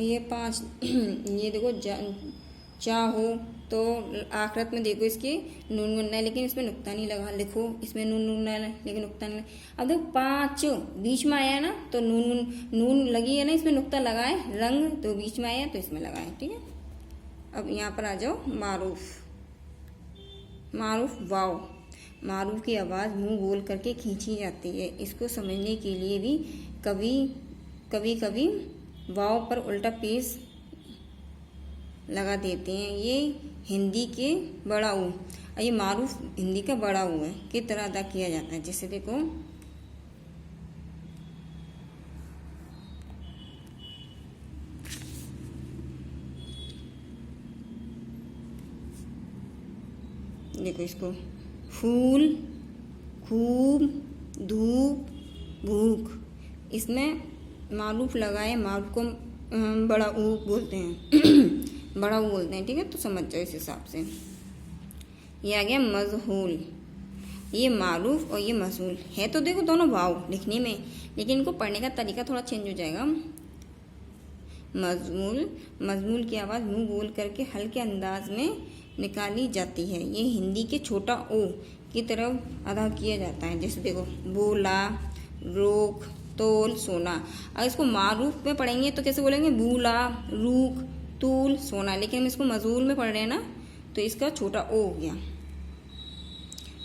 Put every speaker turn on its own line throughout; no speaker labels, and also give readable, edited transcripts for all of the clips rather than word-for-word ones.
ये 5 ये देखो चाहो तो आखिरत में देखो इसके नून गुन्ना है, लेकिन इसमें नुक्ता नहीं लगा। लिखो इसमें नून गुन्ना है लेकिन नुक्ता नहीं लगा। अब देखो 5 बीच में आया है ना, तो नून लगी है ना, इसमें नुक्ता लगा है। रंग तो बीच में आया तो इसमें लगा है। ठीक है, अब यहाँ पर आ जाओ मारूफ। मारूफ वाव। मारूफ की आवाज़ मुंह गोल करके खींची जाती है। इसको समझने के लिए भी कभी वाव पर उल्टा पेश लगा देते हैं। ये हिंदी के बड़ा ऊ, ये मारूफ हिंदी का बड़ा ऊ है किस तरह अदा किया जाता है। जैसे देखो इसको फूल, खूब, धूप, भूख। इसमें मारूफ लगाए, मारूफ को बड़ा ऊ बोलते हैं बड़ा ऊ बोलते हैं। ठीक है, तो समझ जाओ इस हिसाब से। ये आ गया मजहूल। ये मारूफ और ये मजहूल है, तो देखो दोनों भाव लिखने में, लेकिन इनको पढ़ने का तरीका थोड़ा चेंज हो जाएगा। मजमूल की आवाज़ मुंह गोल करके हल्के अंदाज में निकाली जाती है। ये हिंदी के छोटा ओ की तरफ अदा किया जाता है। जैसे देखो बोला, रोक, तोल, सोना। अगर इसको मारूफ में पढ़ेंगे तो कैसे बोलेंगे? बूला, रूक, तूल, सोना। लेकिन हम इसको मजूल में पढ़ रहे हैं ना, तो इसका छोटा ओ हो गया।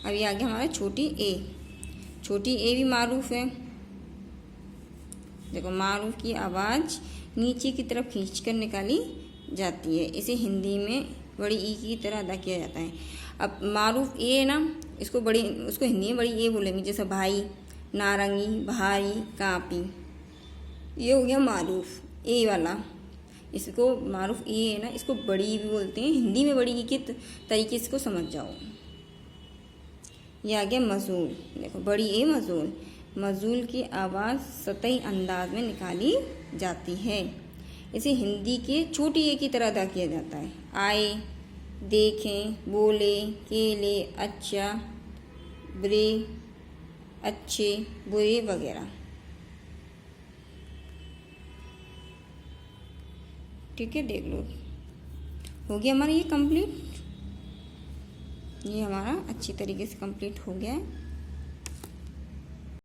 अब ये आ गया हमारा छोटी ए। छोटी ए भी मारूफ है। देखो मारूफ की आवाज़ नीचे की तरफ खींचकर निकाली जाती है। इसे हिंदी में बड़ी ई की तरह अदा किया जाता है। अब मारूफ ए है ना, उसको हिंदी में बड़ी ए बोलेंगे। जैसे भाई, नारंगी, भारी, कापी। ये हो गया मारूफ ए वाला। इसको मारूफ ए है ना, इसको बड़ी ई भी बोलते हैं। हिंदी में बड़ी ई के तरीके से इसको समझ जाओ। ये आ गया मजूल। देखो बड़ी ए मजूल। मजूल की आवाज़ सतही अंदाज में निकाली जाती है। इसे हिंदी के छोटी ए की तरह अदा किया जाता है। आए, देखें, बोले, केले, अच्छा, बुरे, अच्छे, बुरे वगैरह। ठीक है, देख लो हो गया हमारा ये कंप्लीट। ये हमारा अच्छी तरीके से कंप्लीट हो गया है।